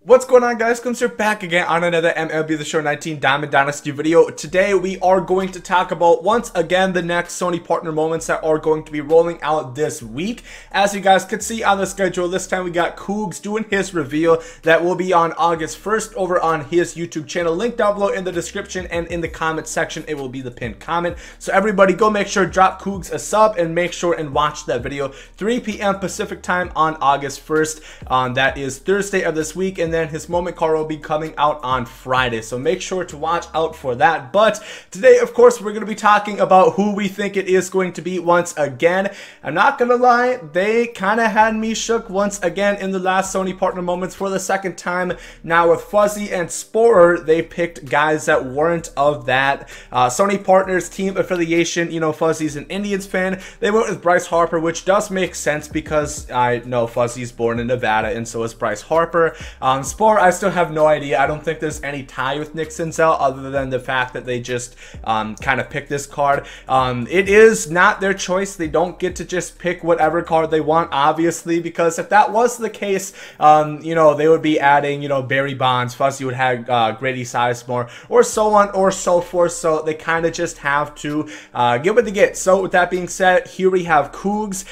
What's going on, guys? Gomes here back again on another MLB The Show 19 Diamond Dynasty video. Today we are going to talk about once again the next Sony partner moments that are going to be rolling out this week. As you guys can see on the schedule, this time we got Koogs doing his reveal that will be on August 1st over on his YouTube channel. Link down below in the description and in the comment section. It will be the pinned comment. So everybody go make sure drop Koogs a sub and make sure and watch that video 3 p.m. Pacific time on August 1st. That is Thursday of this week, and then his moment card will be coming out on Friday, so make sure to watch out for that. But today, of course, we're going to be talking about who we think it is going to be once again. I'm not gonna lie, they kind of had me shook once again in the last Sony partner moments for the second time. Now with Fuzzy and Sporer, they picked guys that weren't of that Sony partners team affiliation. You know, Fuzzy's an Indians fan. They went with Bryce Harper, which does make sense because I know Fuzzy's born in Nevada and so is Bryce Harper. Sporer, I still have no idea. I don't think there's any tie with Nick Senzel other than the fact that they just kind of picked this card. It is not their choice. They don't get to just pick whatever card they want, obviously, because if that was the case, you know, they would be adding, you know, Barry Bonds, Fuzzy would have Grady Sizemore, or so on or so forth. So they kind of just have to get what they get. So with that being said, here we have Koogs.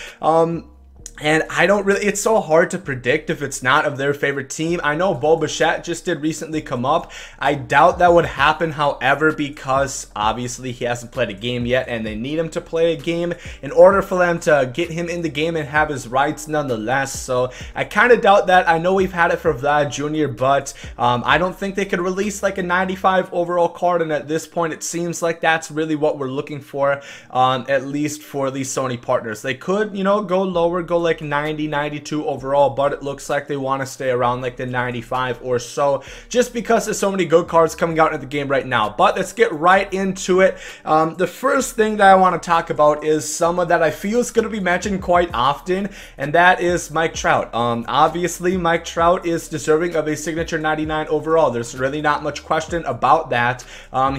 And I don't really, it's so hard to predict if it's not of their favorite team. I know Bo Bichette just did recently come up. I doubt that would happen, however, because obviously he hasn't played a game yet and they need him to play a game in order for them to get him in the game and have his rights nonetheless. So I kind of doubt that. I know we've had it for Vlad Jr., but I don't think they could release like a 95 overall card. And at this point, it seems like that's really what we're looking for, at least for these Sony partners. They could, you know, go lower, go like 90, 92 overall, but it looks like they want to stay around like the 95 or so, just because there's so many good cards coming out in the game right now. But let's get right into it. The first thing that I want to talk about is someone that I feel is going to be mentioned quite often, and that is Mike Trout. Obviously, Mike Trout is deserving of a signature 99 overall. There's really not much question about that.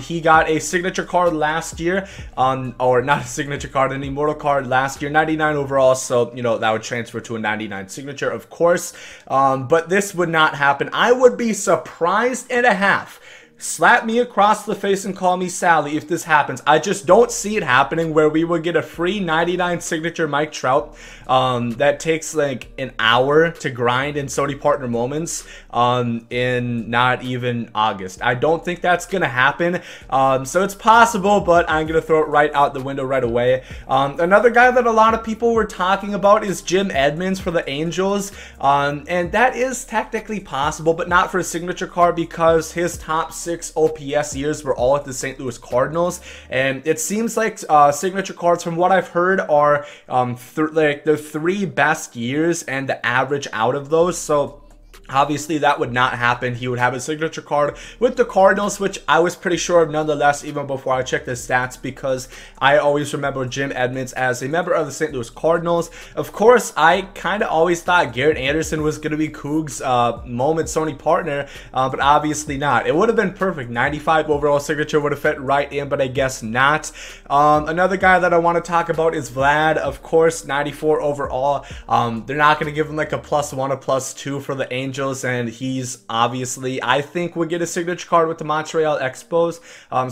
He got a signature card last year, or not a signature card, an immortal card last year, 99 overall, so, you know, that would transfer to a 99 signature, of course, but this would not happen. I would be surprised and a half. Slap me across the face and call me Sally if this happens. I just don't see it happening where we would get a free 99 signature Mike Trout that takes like an hour to grind in Sony partner moments in not even August. I don't think that's gonna happen. So it's possible, but I'm gonna throw it right out the window right away. Another guy that a lot of people were talking about is Jim Edmonds for the Angels, and that is technically possible, but not for a signature card because his top 6 OPS years were all at the St. Louis Cardinals, and it seems like signature cards, from what I've heard, are like the 3 best years and the average out of those. So obviously that would not happen. He would have a signature card with the Cardinals, which I was pretty sure of nonetheless, even before I checked his stats, because I always remember Jim Edmonds as a member of the St. Louis Cardinals. Of course, I kind of always thought Garrett Anderson was going to be Koogs' moment Sony partner, but obviously not. It would have been perfect. 95 overall signature would have fit right in, but I guess not. Another guy that I want to talk about is Vlad. Of course, 94 overall. They're not going to give him like a +1 or +2 for the Angels, and he's obviously, I think, would get a signature card with the Montreal Expos.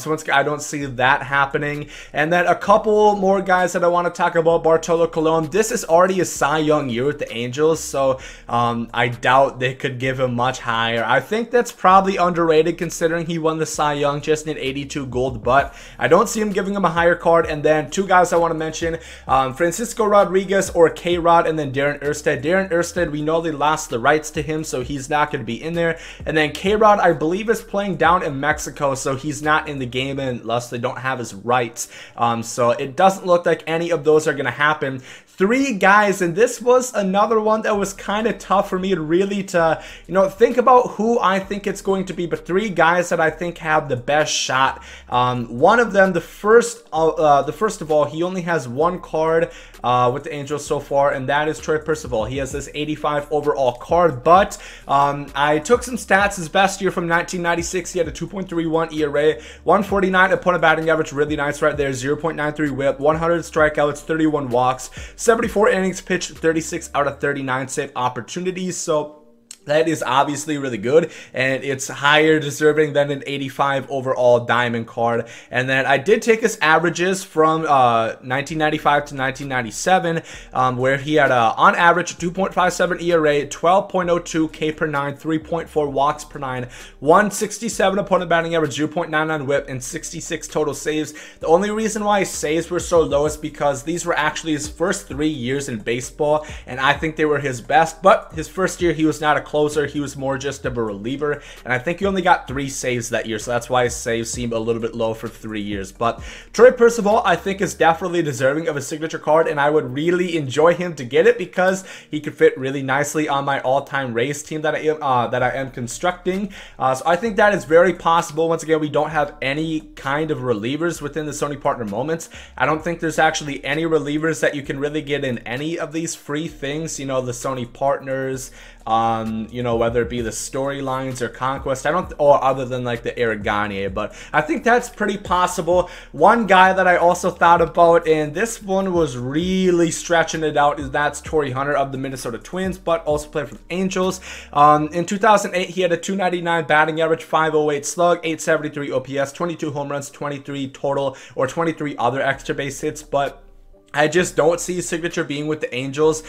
So once again, I don't see that happening. And then a couple more guys that I want to talk about. Bartolo Colon. This is already a Cy Young year with the Angels, so I doubt they could give him much higher. I think that's probably underrated considering he won the Cy Young just in 82 gold, but I don't see him giving him a higher card. And then two guys I want to mention, Francisco Rodriguez or K-Rod, and then Darren Erstad. Darren Erstad, we know they lost the rights to him, so he's not going to be in there. And then K-Rod, I believe, is playing down in Mexico, so he's not in the game unless they don't have his rights. So it doesn't look like any of those are going to happen. 3 guys, and this was another one that was kind of tough for me really to, you know, think about who I think it's going to be, but 3 guys that I think have the best shot. One of them, the first of all, he only has 1 card with the Angels so far, and that is Percival. He has this 85 overall card, but I took some stats. His best year from 1996, he had a 2.31 ERA, 149 opponent batting average, really nice right there, 0.93 whip, 100 strikeouts, 31 walks, 74 innings pitched, 36 out of 39 save opportunities. So That is obviously really good, and it's higher deserving than an 85 overall diamond card. And then I did take his averages from 1995 to 1997, where he had on average 2.57 ERA, 12.02 K per 9, 3.4 walks per 9, 167 opponent batting average, 0.99 whip, and 66 total saves. The only reason why his saves were so low is because these were actually his first 3 years in baseball, and I think they were his best. But his first year, he was not a closer, he was more just of a reliever, and I think he only got 3 saves that year, so that's why his saves seem a little bit low for 3 years. But Troy Percival, I think, is definitely deserving of a signature card, and I would really enjoy him to get it because he could fit really nicely on my all-time Rays team that I am constructing. So I think that is very possible. Once again, we don't have any kind of relievers within the Sony partner moments. I don't think there's actually any relievers that you can really get in any of these free things, you know, the Sony partners, you know, whether it be the storylines or conquest, or other than like the Aragane, but I think that's pretty possible. One guy that I also thought about, and this one was really stretching it out, is that's Torrey Hunter of the Minnesota Twins, but also played for the Angels. In 2008, he had a 299 batting average, 508 slug, 873 OPS, 22 home runs, 23 total, or 23 other extra base hits, but I just don't see his signature being with the Angels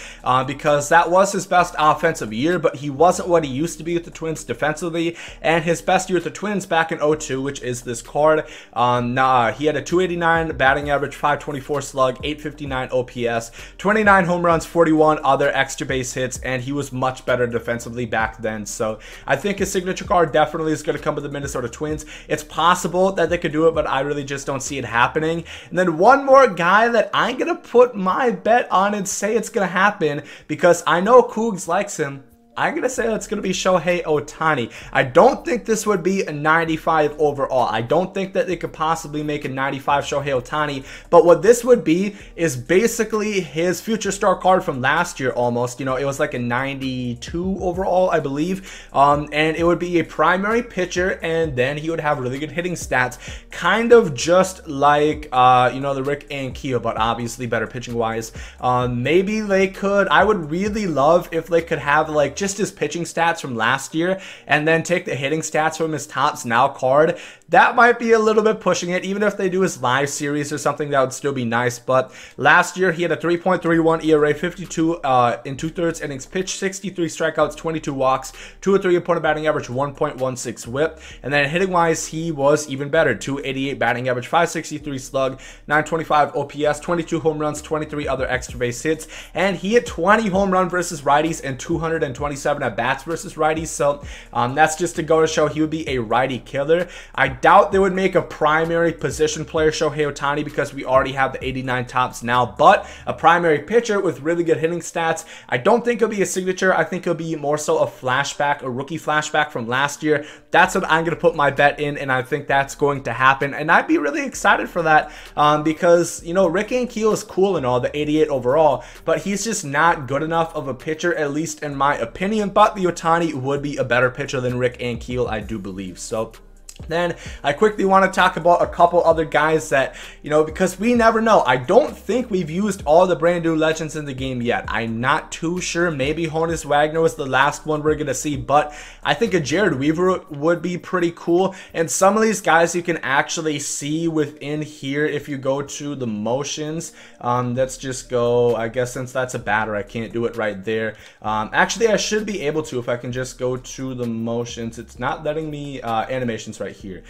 because that was his best offensive year, but he wasn't what he used to be with the Twins defensively. And his best year with the Twins back in 02, which is this card, he had a 289 batting average, 524 slug, 859 OPS, 29 home runs, 41 other extra base hits, and he was much better defensively back then. So I think his signature card definitely is going to come with the Minnesota Twins. It's possible that they could do it, but I really just don't see it happening. And then one more guy that I'm going to put my bet on and say it's gonna happen because I know Koogs likes him. I'm going to say it's going to be Shohei Ohtani. I don't think this would be a 95 overall. I don't think that they could possibly make a 95 Shohei Ohtani. But what this would be is basically his future star card from last year almost. You know, it was like a 92 overall, I believe. And it would be a primary pitcher, and then he would have really good hitting stats. Kind of just like, you know, the Rick Ankiel, but obviously better pitching-wise. Maybe they could, I would really love if they could have, like, just his pitching stats from last year and then take the hitting stats from his Topps Now card. That might be a little bit pushing it. Even if they do his live series or something, that would still be nice. But last year, he had a 3.31 ERA, 52 in 2/3 innings pitched, 63 strikeouts, 22 walks, 203 opponent batting average, 1.16 whip. And then hitting-wise, he was even better. 288 batting average, 563 slug, 925 OPS, 22 home runs, 23 other extra base hits. And he had 20 home run versus righties and 227 at-bats versus righties. So that's just to go to show he would be a righty killer. I doubt they would make a primary position player Shohei Ohtani because we already have the 89 Topps Now, but a primary pitcher with really good hitting stats. I don't think it'll be a signature. I think it'll be more so a flashback, a rookie flashback from last year. That's what I'm going to put my bet in, and I think that's going to happen. And I'd be really excited for that because, you know, Rick Ankiel is cool and all, the 88 overall, but he's just not good enough of a pitcher, at least in my opinion. But the Ohtani would be a better pitcher than Rick Ankiel, I do believe. So then I quickly want to talk about a couple other guys that, you know, because we never know. I don't think we've used all the brand new legends in the game yet. I'm not too sure. Maybe Honus Wagner was the last one we're going to see, but I think a Jared Weaver would be pretty cool. And some of these guys you can actually see within here if you go to the motions. Let's just go, I guess since that's a batter, I can't do it right there. Actually, I should be able to if I can just go to the motions. It's not letting me animations right here.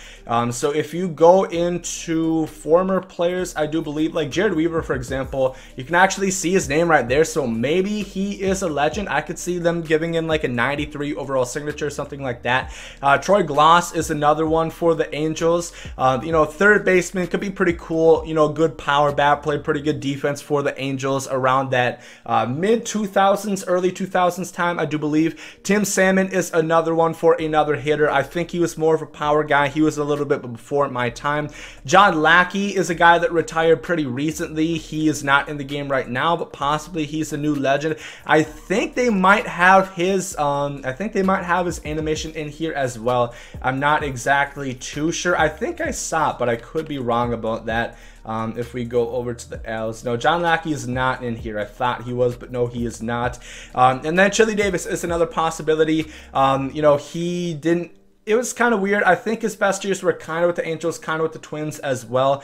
So if you go into former players, I do believe like Jared Weaver, for example, you can actually see his name right there. So maybe he is a legend. I could see them giving him like a 93 overall signature, something like that. Troy Gloss is another one for the Angels. You know, third baseman could be pretty cool. You know, good power bat, played pretty good defense for the Angels around that mid 2000s, early 2000s time, I do believe. Tim Salmon is another one for another hitter. I think he was more of a power 2004 guy. He was a little bit before my time. John Lackey is a guy that retired pretty recently. He is not in the game right now, but possibly he's a new legend. I think they might have his animation in here as well. I'm not exactly too sure. I think I saw it, but I could be wrong about that. If we go over to the L's, no, John Lackey is not in here. I thought he was, but no, he is not. And then Chili Davis is another possibility. You know, he didn't. It was kind of weird. I think his best years were kind of with the Angels, kind of with the Twins as well.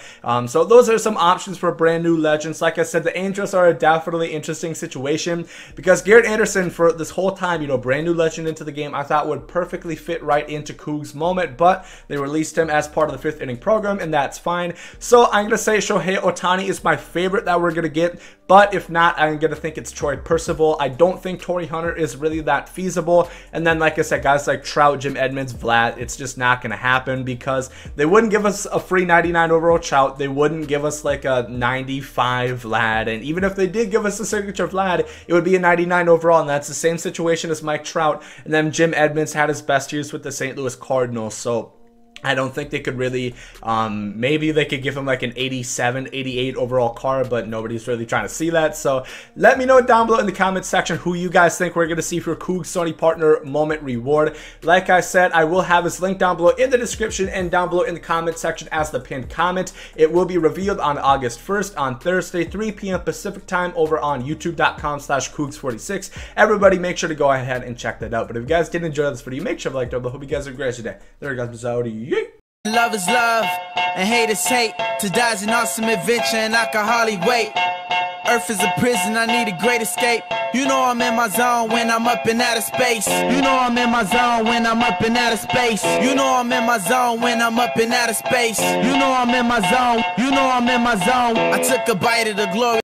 So those are some options for brand new legends. Like I said, the Angels are a definitely interesting situation because Garrett Anderson for this whole time, you know, brand new legend into the game, I thought would perfectly fit right into Koogs' moment, but they released him as part of the 5th inning program, and that's fine. So I'm going to say Shohei Ohtani is my favorite that we're going to get, but if not, I'm going to think it's Troy Percival. I don't think Torrey Hunter is really that feasible. And then, like I said, guys like Trout, Jim Edmonds, Vlad, it's just not going to happen because they wouldn't give us a free 99 overall Trout. They wouldn't give us like a 95 Vlad. And even if they did give us a signature Vlad, it would be a 99 overall. And that's the same situation as Mike Trout. And then Jim Edmonds had his best years with the St. Louis Cardinals. So I don't think they could really, maybe they could give him like an 87, 88 overall card, but nobody's really trying to see that. So let me know down below in the comments section who you guys think we're going to see for Koogs Sony Partner Moment Reward. Like I said, I will have his link down below in the description and down below in the comment section as the pinned comment. It will be revealed on August 1st on Thursday, 3 p.m. Pacific time over on youtube.com/Koogs46. Everybody make sure to go ahead and check that out. But if you guys did enjoy this video, make sure to like down below. Hope you guys have a great day. There guys, love is love, and hate is hate. To die is an awesome adventure, and I can hardly wait. Earth is a prison, I need a great escape. You know I'm in my zone when I'm up in outer space. You know I'm in my zone when I'm up in outer space. You know I'm in my zone when I'm up in outer space. You know I'm in my zone. You know I'm in my zone. I took a bite of the glory.